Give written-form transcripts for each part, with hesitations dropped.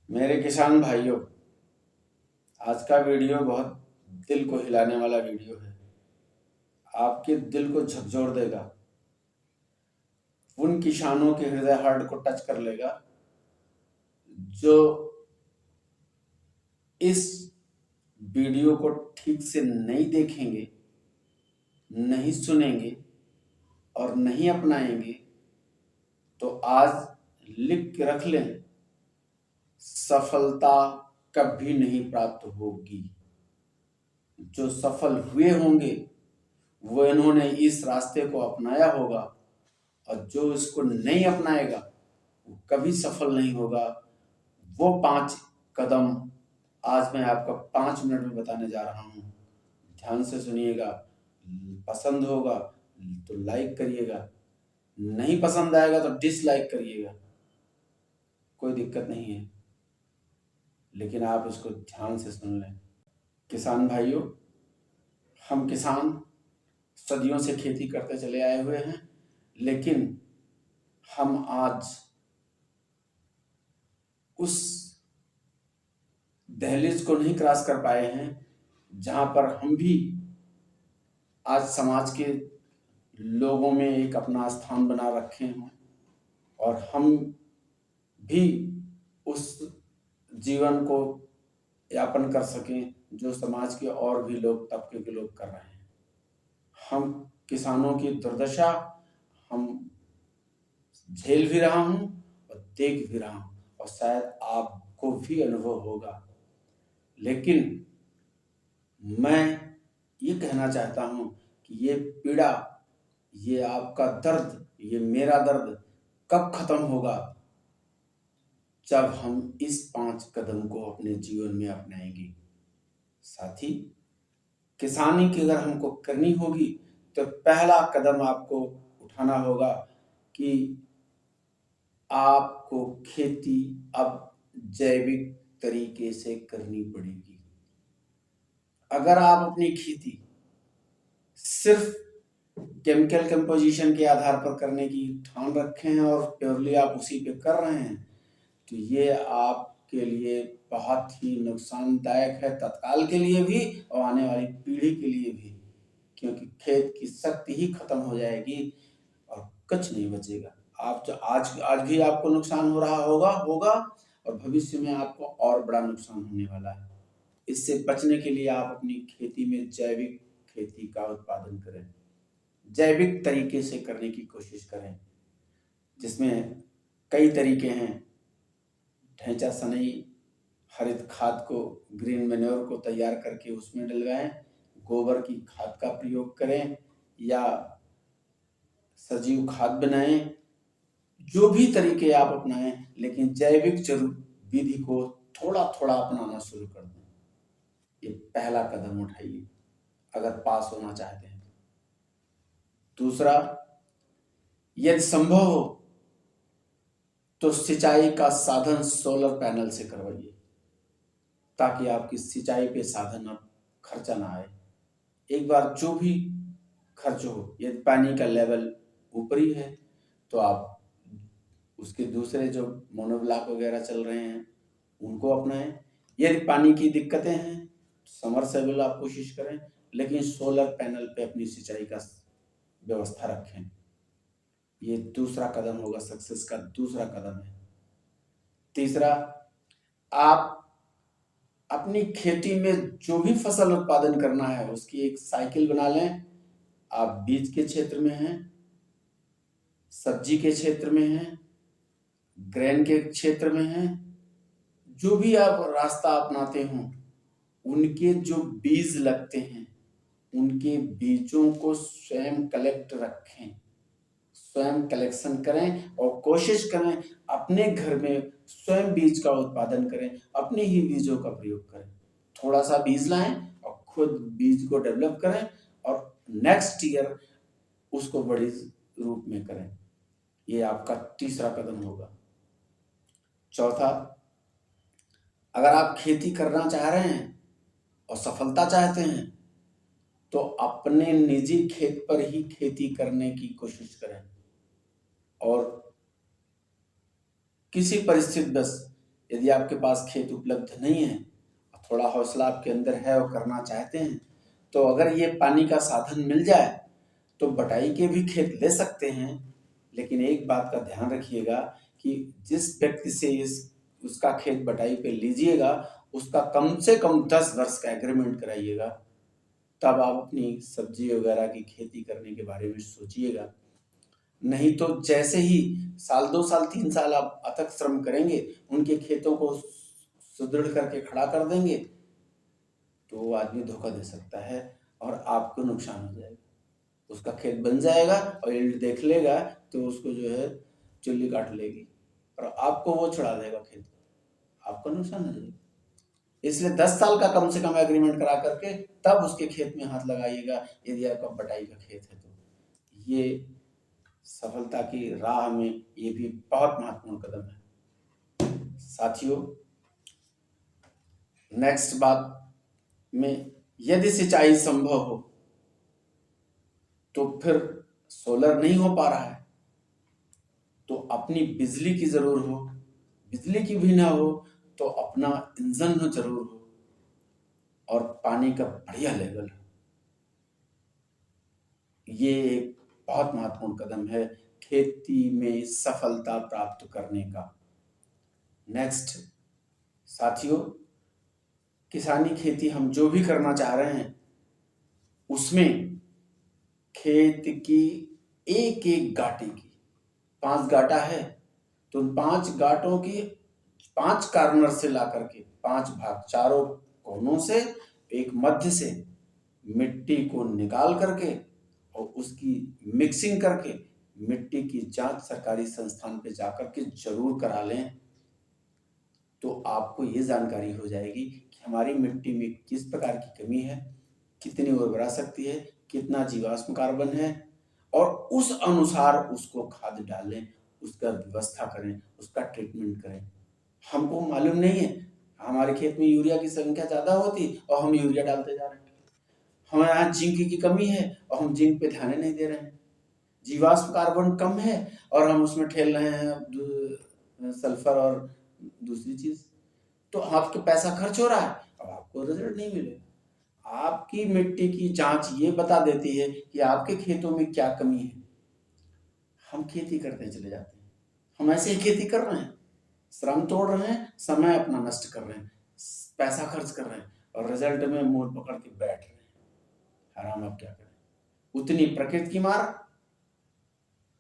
मेरे किसान भाइयों, आज का वीडियो बहुत दिल को हिलाने वाला वीडियो है। आपके दिल को झकझोर देगा, उन किसानों के हृदय हार्ट को टच कर लेगा जो इस वीडियो को ठीक से नहीं देखेंगे, नहीं सुनेंगे और नहीं अपनाएंगे। तो आज लिख के रख लें, सफलता कभी नहीं प्राप्त होगी। जो सफल हुए होंगे वो इन्होंने इस रास्ते को अपनाया होगा, और जो इसको नहीं अपनाएगा वो कभी सफल नहीं होगा। वो 5 कदम आज मैं आपको 5 मिनट में बताने जा रहा हूँ। ध्यान से सुनिएगा। पसंद होगा तो लाइक करिएगा, नहीं पसंद आएगा तो डिसलाइक करिएगा, कोई दिक्कत नहीं है, लेकिन आप इसको ध्यान से सुन लें। किसान भाइयों, हम किसान सदियों से खेती करते चले आए हुए हैं, लेकिन हम आज उस दहलीज को नहीं क्रॉस कर पाए हैं जहां पर हम भी आज समाज के लोगों में एक अपना स्थान बना रखे हैं और हम भी उस जीवन को यापन कर सकें जो समाज के और भी लोग, तबके के लोग कर रहे हैं। हम किसानों की दुर्दशा हम झेल भी रहा हूं और देख भी रहा हूं, और शायद आपको भी अनुभव होगा। लेकिन मैं ये कहना चाहता हूं कि ये पीड़ा, ये आपका दर्द, ये मेरा दर्द कब खत्म होगा? जब हम इस 5 कदम को अपने जीवन में अपनाएंगे। साथी, किसानी की अगर हमको करनी होगी तो पहला कदम आपको उठाना होगा कि आपको खेती अब जैविक तरीके से करनी पड़ेगी। अगर आप अपनी खेती सिर्फ केमिकल कंपोजिशन के आधार पर करने की ठान रखे हैं और प्योरली आप उसी पे कर रहे हैं, तो ये आपके लिए बहुत ही नुकसानदायक है, तत्काल के लिए भी और आने वाली पीढ़ी के लिए भी, क्योंकि खेत की शक्ति ही खत्म हो जाएगी और कुछ नहीं बचेगा। आप जो आज भी आपको नुकसान हो रहा होगा और भविष्य में आपको और बड़ा नुकसान होने वाला है। इससे बचने के लिए आप अपनी खेती में जैविक खेती का उत्पादन करें, जैविक तरीके से करने की कोशिश करें, जिसमें कई तरीके हैं। ढैंचा सनई हरित खाद को, ग्रीन मैन्योर को तैयार करके उसमें डलवाएं, गोबर की खाद का प्रयोग करें या सजीव खाद बनाएं। जो भी तरीके आप अपनाएं, लेकिन जैविक जरूर विधि को थोड़ा थोड़ा अपनाना शुरू कर दें। ये पहला कदम उठाइए अगर पास होना चाहते हैं। दूसरा, यदि संभव हो तो सिंचाई का साधन सोलर पैनल से करवाइए, ताकि आपकी सिंचाई पे साधन अब खर्चा ना आए। एक बार जो भी खर्च हो, यदि पानी का लेवल ऊपरी है तो आप उसके दूसरे जो मोनोब्लॉक वगैरह चल रहे हैं उनको अपनाएं। यदि पानी की दिक्कतें हैं तो समरसेबल आप कोशिश करें, लेकिन सोलर पैनल पे अपनी सिंचाई का व्यवस्था रखें। ये दूसरा कदम होगा, सक्सेस का दूसरा कदम है। तीसरा, आप अपनी खेती में जो भी फसल उत्पादन करना है उसकी एक साइकिल बना लें। आप बीज के क्षेत्र में हैं, सब्जी के क्षेत्र में हैं, ग्रेन के क्षेत्र में हैं, जो भी आप रास्ता अपनाते हो, उनके जो बीज लगते हैं उनके बीजों को स्वयं कलेक्ट रखें, स्वयं कलेक्शन करें और कोशिश करें अपने घर में स्वयं बीज का उत्पादन करें, अपने ही बीजों का प्रयोग करें। थोड़ा सा बीज लाएं और खुद बीज को डेवलप करें और नेक्स्ट ईयर उसको बड़ी रूप में करें। ये आपका तीसरा कदम होगा। चौथा, अगर आप खेती करना चाह रहे हैं और सफलता चाहते हैं तो अपने निजी खेत पर ही खेती करने की कोशिश करें, और किसी परिस्थिति बस यदि आपके पास खेत उपलब्ध नहीं है, थोड़ा हौसला आपके अंदर है और करना चाहते हैं, तो अगर ये पानी का साधन मिल जाए तो बटाई के भी खेत ले सकते हैं। लेकिन एक बात का ध्यान रखिएगा कि जिस व्यक्ति से उसका खेत बटाई पे लीजिएगा, उसका कम से कम 10 वर्ष का एग्रीमेंट कराइएगा, तब आप अपनी सब्जी वगैरह की खेती करने के बारे में सोचिएगा। नहीं तो जैसे ही साल 2 साल 3 साल आप अथक श्रम करेंगे, उनके खेतों को सुदृढ़ करके खड़ा कर देंगे, तो वो आदमी धोखा दे सकता है और आपको नुकसान हो जाएगा। उसका खेत बन जाएगा और यील्ड देख लेगा तो उसको जो है चुल्ली काट लेगी और आपको वो छुड़ा देगा खेत, आपको नुकसान हो जाएगा। इसलिए 10 साल का कम से कम एग्रीमेंट करा करके तब उसके खेत में हाथ लगाइएगा, यदि आपका बटाई का खेत है तो। ये सफलता की राह में ये भी बहुत महत्वपूर्ण कदम है साथियों। नेक्स्ट बात में, यदि सिंचाई संभव हो तो फिर सोलर नहीं हो पा रहा है तो अपनी बिजली की जरूर हो, बिजली की भी ना हो तो अपना इंजन हो जरूर हो, और पानी का बढ़िया लेवल हो। ये एक बहुत महत्वपूर्ण कदम है खेती में सफलता प्राप्त करने का। नेक्स्ट साथियों, किसानी खेती हम जो भी करना चाह रहे हैं उसमें खेत की एक एक गाटे की 5 गाटा है तो उन 5 गाटों की 5 कार्नर से ला करके 5 भाग, चारों कोनों से एक मध्य से मिट्टी को निकाल करके और उसकी मिक्सिंग करके मिट्टी की जांच सरकारी संस्थान पे जाकर के जरूर करा लें, तो आपको ये जानकारी हो जाएगी कि हमारी मिट्टी में किस प्रकार की कमी है, कितनी उर्वरा शक्ति है, कितना जीवाश्म कार्बन है, और उस अनुसार उसको खाद डालें, उसका व्यवस्था करें, उसका ट्रीटमेंट करें। हमको मालूम नहीं है, हमारे खेत में यूरिया की संख्या ज्यादा होती और हम यूरिया डालते जा रहे हैं। हमारे यहाँ जिंक की कमी है और हम जिंक पे ध्यान नहीं दे रहे हैं। जीवाश्म कार्बन कम है और हम उसमें ठेल रहे हैं सल्फर और दूसरी चीज, तो आपका पैसा खर्च हो रहा है और आपको रिजल्ट नहीं मिलेगा। आपकी मिट्टी की जांच ये बता देती है कि आपके खेतों में क्या कमी है। हम खेती करते चले जाते हैं, हम ऐसे ही खेती कर रहे हैं, श्रम तोड़ रहे हैं, समय अपना नष्ट कर रहे हैं, पैसा खर्च कर रहे हैं और रिजल्ट में मूल पकड़ के बैठ रहे हैं। आराम अब क्या करें। उतनी प्रकृति की मार,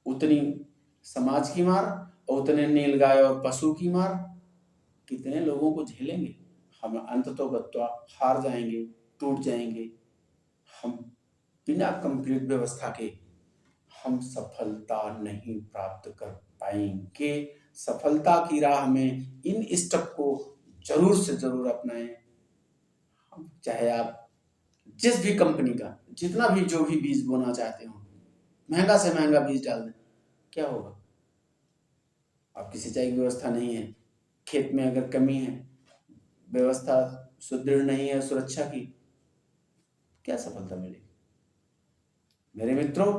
उतनी समाज की मार और उतने नीलगाय और पशु की मार कितने लोगों को झेलेंगे। हम अंततोगत्वा हार जाएंगे, टूट जाएंगे। हम बिना कंप्लीट व्यवस्था के हम सफलता नहीं प्राप्त कर पाएंगे। सफलता की राह में इन स्टेप को जरूर से जरूर अपनाएं। चाहे आप जिस भी कंपनी का जितना भी जो भी बीज बोना चाहते हो, महंगा से महंगा बीज डाल दें, क्या होगा। आपकी सिंचाई की व्यवस्था नहीं है, खेत में अगर कमी है, व्यवस्था सुदृढ़ नहीं है सुरक्षा की, क्या सफलता मिलेगी। मेरे मित्रों,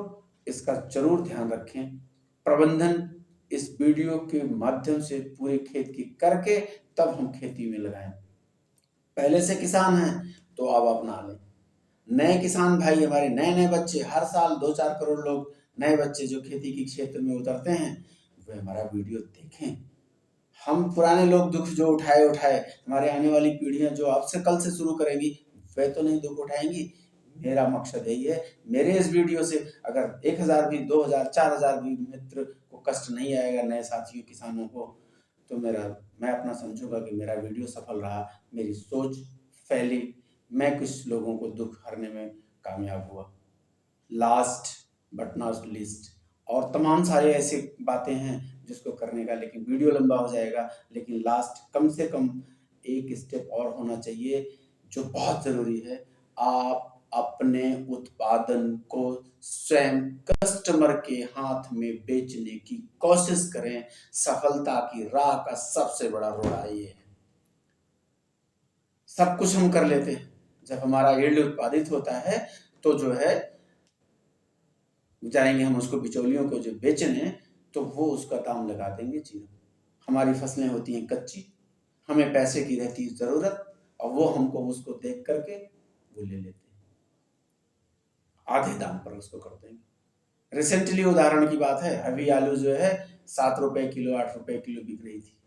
इसका जरूर ध्यान रखें। प्रबंधन इस वीडियो के माध्यम से पूरे खेत की करके तब हम खेती में लगाएं। पहले से किसान हैं तो अब अपना लें। नए किसान भाई, हमारे नए नए बच्चे, हर साल 2-4 करोड़ लोग नए बच्चे जो खेती के क्षेत्र में उतरते हैं, वे हमारा वीडियो देखें। हम पुराने लोग दुख जो उठाए, हमारे आने वाली पीढ़ियां जो आपसे कल से शुरू करेंगी, वे तो नहीं दुख उठाएंगी। मेरा मकसद यही है, मेरे इस वीडियो से अगर 1000 भी, 2000, 4000 भी मित्र को कष्ट नहीं आएगा, नए साथियों किसानों को, तो मैं अपना समझूंगा कि मेरा वीडियो सफल रहा, मेरी सोच फैली, मैं कुछ लोगों को दुख हरने में कामयाब हुआ। लास्ट बट नॉट लीस्ट, और तमाम सारे ऐसे बातें हैं जिसको करने का, लेकिन वीडियो लंबा हो जाएगा। लेकिन लास्ट कम से कम एक स्टेप और होना चाहिए जो बहुत जरूरी है। आप अपने उत्पादन को स्वयं कस्टमर के हाथ में बेचने की कोशिश करें। सफलता की राह का सबसे बड़ा रोड़ा ये है। सब कुछ हम कर लेते हैं, जब हमारा यील्ड उत्पादित होता है तो जो है जाएंगे हम उसको बिचौलियों को जो बेचने, तो वो उसका दाम लगा देंगे जीरो। हमारी फसलें होती हैं कच्ची, हमें पैसे की रहती है ज़रूरत और वो हमको उसको देख करके वो ले लेते हैं, आधे दाम पर उसको कर देंगे। रिसेंटली उदाहरण की बात है, अभी आलू जो है 7 रुपए किलो 8 रुपए किलो बिक रही थी,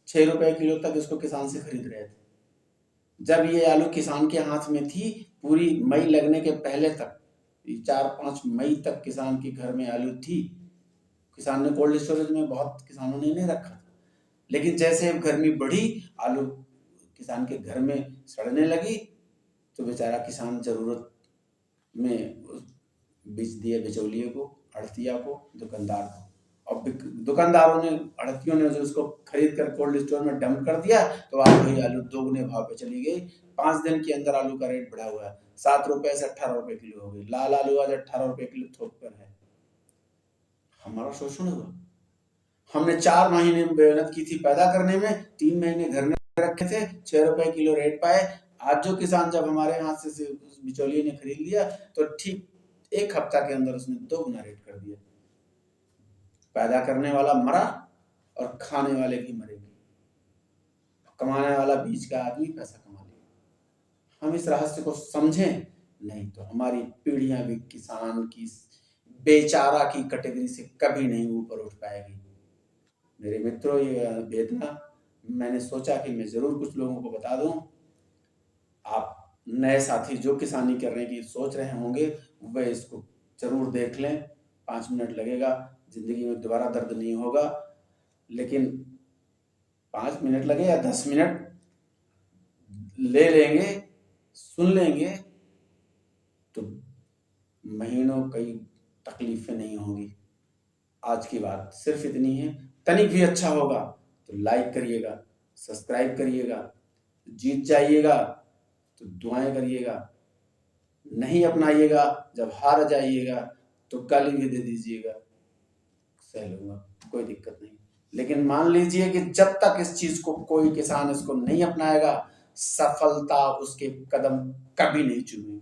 6 रुपए किलो तक इसको किसान से खरीद रहे थे। जब ये आलू किसान के हाथ में थी, पूरी मई लगने के पहले तक, 4-5 मई तक किसान के घर में आलू थी। किसान ने कोल्ड स्टोरेज में, बहुत किसानों ने नहीं रखा था, लेकिन जैसे अब गर्मी बढ़ी, आलू किसान के घर में सड़ने लगी, तो बेचारा किसान जरूरत में बेच दिया बिचौलिए को, आड़तिया को, दुकानदार को। और दुकानदारों ने, आड़तियों ने जो उसको खरीद कर कोल्ड स्टोर में डंप कर दिया, तो आज वही आलू दोगुने भाव पे चली गई। 5 दिन के अंदर आलू का रेट बढ़ा हुआ है, 7 रुपए से 18 रुपए किलो हो गई। लाल आलू आज 18 रुपए किलो थोक पर है। हमारा शोषण हुआ। हमने 4 महीने मेहनत की थी पैदा करने में, 3 महीने घर में रखे थे, 6 रुपए किलो रेट पाए। आज जो किसान जब हमारे हाथ से उस बिचौलिए ने खरीद लिया, तो ठीक 1 हफ्ता के अंदर उसने 2 गुना रेट कर दिया। पैदा करने वाला मरा और खाने वाले भी मरेंगे, कमाने वाला बीच का आदमी पैसा कमा लेगा। हम इस रहस्य को समझें, नहीं तो हमारी पीढ़ियां भी किसान की बेचारा की कैटेगरी से कभी नहीं ऊपर उठ पाएगी। मेरे मित्रों, ये वेदना मैंने सोचा कि मैं जरूर कुछ लोगों को बता दूं। आप नए साथी जो किसानी करने की सोच रहे होंगे, वह इसको जरूर देख लें। 5 मिनट लगेगा, जिंदगी में दोबारा दर्द नहीं होगा, लेकिन 5 मिनट लगे या 10 मिनट ले लेंगे, सुन लेंगे, तो महीनों कई तकलीफें नहीं होंगी। आज की बात सिर्फ इतनी है। तनिक भी अच्छा होगा तो लाइक करिएगा, सब्सक्राइब करिएगा, जीत जाइएगा तो दुआएं करिएगा, नहीं अपनाइएगा, जब हार जाइएगा तो गाली भी दे दीजिएगा, सह लूंगा, कोई दिक्कत नहीं। लेकिन मान लीजिए कि जब तक इस चीज को कोई किसान इसको नहीं अपनाएगा, सफलता उसके कदम कभी नहीं चूमेगी।